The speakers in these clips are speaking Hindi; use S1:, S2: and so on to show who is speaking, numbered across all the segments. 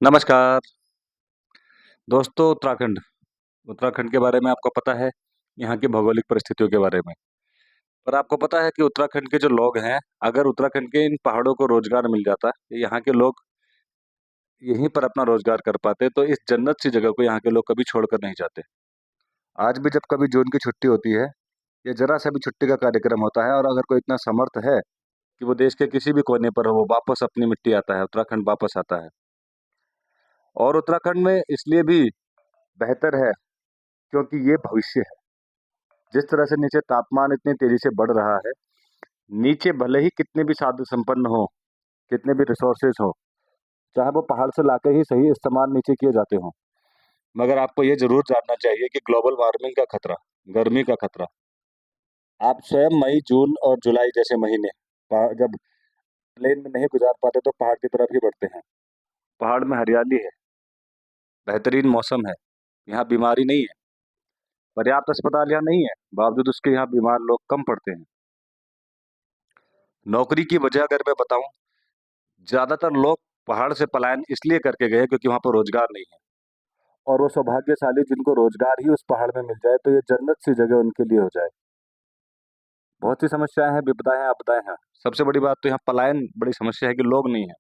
S1: नमस्कार दोस्तों। उत्तराखंड उत्तराखंड के बारे में आपको पता है, यहाँ की भौगोलिक परिस्थितियों के बारे में। पर आपको पता है कि उत्तराखंड के जो लोग हैं, अगर उत्तराखंड के इन पहाड़ों को रोजगार मिल जाता, यहाँ के लोग यहीं पर अपना रोजगार कर पाते, तो इस जन्नत सी जगह को यहाँ के लोग कभी छोड़कर नहीं जाते। आज भी जब कभी जून की छुट्टी होती है या जरा सा भी छुट्टी का कार्यक्रम होता है, और अगर कोई इतना समर्थ है कि वो देश के किसी भी कोने पर हो, वो वापस अपनी मिट्टी आता है, उत्तराखंड वापस आता है। और उत्तराखंड में इसलिए भी बेहतर है क्योंकि ये भविष्य है। जिस तरह से नीचे तापमान इतनी तेजी से बढ़ रहा है, नीचे भले ही कितने भी साधन संपन्न हो, कितने भी रिसोर्सेज हो, चाहे वो पहाड़ से लाके ही सही इस्तेमाल नीचे किए जाते हो, मगर आपको ये जरूर जानना चाहिए कि ग्लोबल वार्मिंग का खतरा, गर्मी का खतरा, आप स्वयं मई जून और जुलाई जैसे महीने जब प्लेन में नहीं गुजार पाते तो पहाड़ की तरफ ही बढ़ते हैं। पहाड़ में हरियाली है, बेहतरीन मौसम है, यहाँ बीमारी नहीं है, पर्याप्त अस्पताल यहाँ नहीं है, बावजूद उसके यहाँ बीमार लोग कम पड़ते हैं। नौकरी की वजह अगर मैं बताऊं, ज्यादातर लोग पहाड़ से पलायन इसलिए करके गए क्योंकि वहां पर रोजगार नहीं है। और वो सौभाग्यशाली जिनको रोजगार ही उस पहाड़ में मिल जाए तो ये जन्नत सी जगह उनके लिए हो जाए। बहुत सी समस्याएं हैं, विपदाएं हैं, आपदाएं हैं। सबसे बड़ी बात तो यहाँ पलायन बड़ी समस्या है कि लोग नहीं है।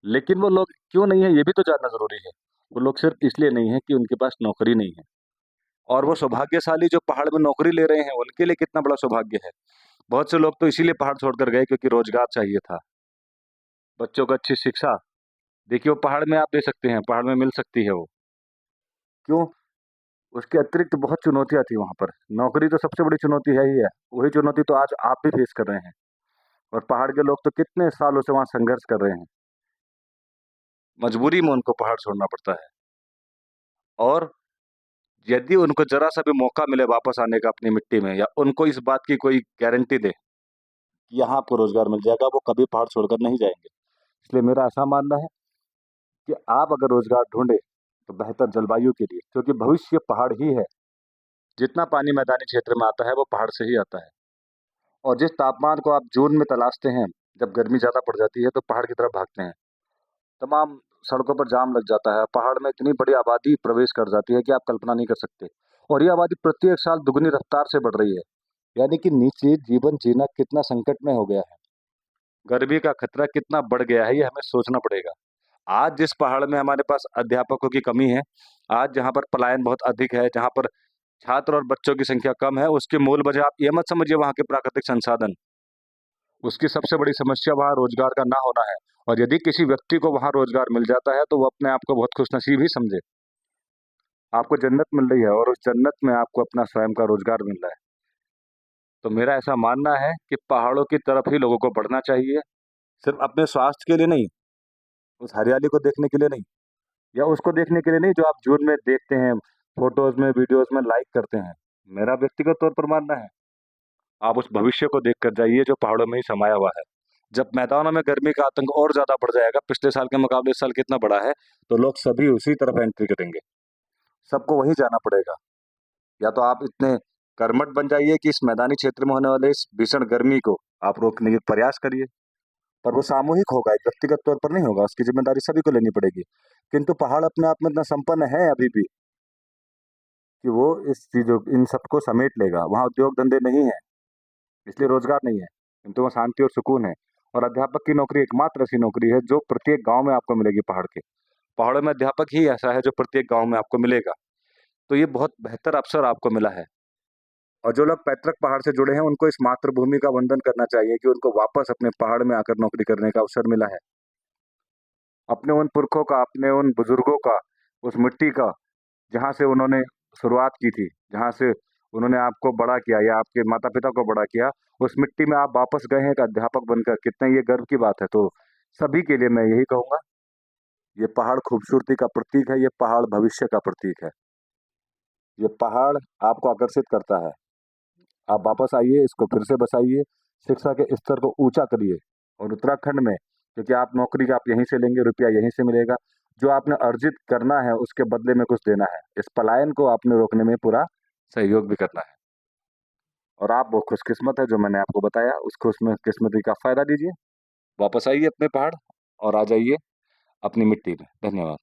S1: लेकिन वो लोग क्यों नहीं है ये भी तो जानना जरूरी है। वो लोग सिर्फ इसलिए नहीं है कि उनके पास नौकरी नहीं है। और वो सौभाग्यशाली जो पहाड़ में नौकरी ले रहे हैं उनके लिए कितना बड़ा सौभाग्य है। बहुत से लोग तो इसीलिए पहाड़ छोड़कर गए क्योंकि रोजगार चाहिए था, बच्चों को अच्छी शिक्षा। देखिए वो पहाड़ में आप दे सकते हैं, पहाड़ में मिल सकती है वो। क्यों? उसके अतिरिक्त बहुत चुनौतियां थी वहां पर। नौकरी तो सबसे बड़ी चुनौती है ही है। वही चुनौती तो आज आप भी फेस कर रहे हैं। और पहाड़ के लोग तो कितने सालों से वहां संघर्ष कर रहे हैं। मजबूरी में उनको पहाड़ छोड़ना पड़ता है। और यदि उनको जरा सा भी मौका मिले वापस आने का अपनी मिट्टी में, या उनको इस बात की कोई गारंटी दे कि यहाँ आपको रोजगार मिल जाएगा, वो कभी पहाड़ छोड़कर नहीं जाएंगे। इसलिए मेरा ऐसा मानना है कि आप अगर रोजगार ढूंढे तो बेहतर जलवायु के लिए, क्योंकि भविष्य पहाड़ ही है। जितना पानी मैदानी क्षेत्र में आता है वो पहाड़ से ही आता है। और जिस तापमान को आप जून में तलाशते हैं, जब गर्मी ज्यादा पड़ जाती है तो पहाड़ की तरफ भागते हैं। तमाम सड़कों पर जाम लग जाता है, पहाड़ में इतनी बड़ी आबादी प्रवेश कर जाती है कि आप कल्पना नहीं कर सकते। और ये आबादी प्रत्येक साल दुगनी रफ्तार से बढ़ रही है। यानी कि नीचे जीवन जीना कितना संकट में हो गया है, गर्मी का खतरा कितना बढ़ गया है, ये हमें सोचना पड़ेगा। आज जिस पहाड़ में हमारे पास अध्यापकों की कमी है, आज जहाँ पर पलायन बहुत अधिक है, जहाँ पर छात्र और बच्चों की संख्या कम है, उसकी मूल वजह आप ये मत समझिए वहाँ के प्राकृतिक संसाधन। उसकी सबसे बड़ी समस्या वहाँ रोजगार का ना होना है। और यदि किसी व्यक्ति को वहाँ रोजगार मिल जाता है तो वो अपने आप को बहुत खुशनसीब ही समझे। आपको जन्नत मिल रही है और उस जन्नत में आपको अपना स्वयं का रोजगार मिल रहा है। तो मेरा ऐसा मानना है कि पहाड़ों की तरफ ही लोगों को बढ़ना चाहिए। सिर्फ अपने स्वास्थ्य के लिए नहीं, उस हरियाली को देखने के लिए नहीं, या उसको देखने के लिए नहीं जो आप जून में देखते हैं, फोटोज में वीडियोज में लाइक करते हैं। मेरा व्यक्तिगत तौर पर मानना है, आप उस भविष्य को देख कर जाइए जो पहाड़ों में ही समाया हुआ है। जब मैदानों में गर्मी का आतंक और ज्यादा बढ़ जाएगा, पिछले साल के मुकाबले इस साल कितना बड़ा है, तो लोग सभी उसी तरफ एंट्री करेंगे। सबको वहीं जाना पड़ेगा। या तो आप इतने कर्मठ बन जाइए कि इस मैदानी क्षेत्र में होने वाले इस भीषण गर्मी को आप रोकने के प्रयास करिए। पर वो सामूहिक होगा, एक व्यक्तिगत तौर पर नहीं होगा, उसकी जिम्मेदारी सभी को लेनी पड़ेगी। किंतु पहाड़ अपने आप में इतना संपन्न है अभी भी कि वो इस चीजों इन सबको समेट लेगा। वहाँ उद्योग धंधे नहीं है, इसलिए रोजगार नहीं है, किंतु वहाँ शांति और सुकून है। और अध्यापक की नौकरी एकमात्र ऐसी नौकरी है जो प्रत्येक गांव में आपको मिलेगी। पहाड़ों में अध्यापक ही ऐसा है जो प्रत्येक गांव में आपको मिलेगा। तो ये बहुत बेहतर अवसर आपको मिला है। और जो लोग पैतृक पहाड़ से जुड़े हैं उनको इस मातृभूमि का वंदन करना चाहिए कि उनको वापस अपने पहाड़ में आकर नौकरी करने का अवसर मिला है। अपने उन पुरखों का, अपने उन बुजुर्गों का, उस मिट्टी का जहाँ से उन्होंने शुरुआत की थी, जहाँ से उन्होंने आपको बड़ा किया या आपके माता पिता को बड़ा किया, उस मिट्टी में आप वापस गए हैं एक अध्यापक बनकर, कितना ये गर्व की बात है। तो सभी के लिए मैं यही कहूंगा, ये पहाड़ खूबसूरती का प्रतीक है, ये पहाड़ भविष्य का प्रतीक है। ये पहाड़ आपको आकर्षित करता है। आप वापस आइए, इसको फिर से बसाइए, शिक्षा के स्तर को ऊंचा करिए। और उत्तराखंड में, क्योंकि आप नौकरी का आप यहीं से लेंगे, रुपया यहीं से मिलेगा, जो आपने अर्जित करना है उसके बदले में कुछ देना है। इस पलायन को आपने रोकने में पूरा सहयोग भी करना है। और आप वो खुशकिस्मत है जो मैंने आपको बताया, उस खुशकिस्मती का फायदा लीजिए। वापस आइए अपने पहाड़ और आ जाइए अपनी मिट्टी में। धन्यवाद।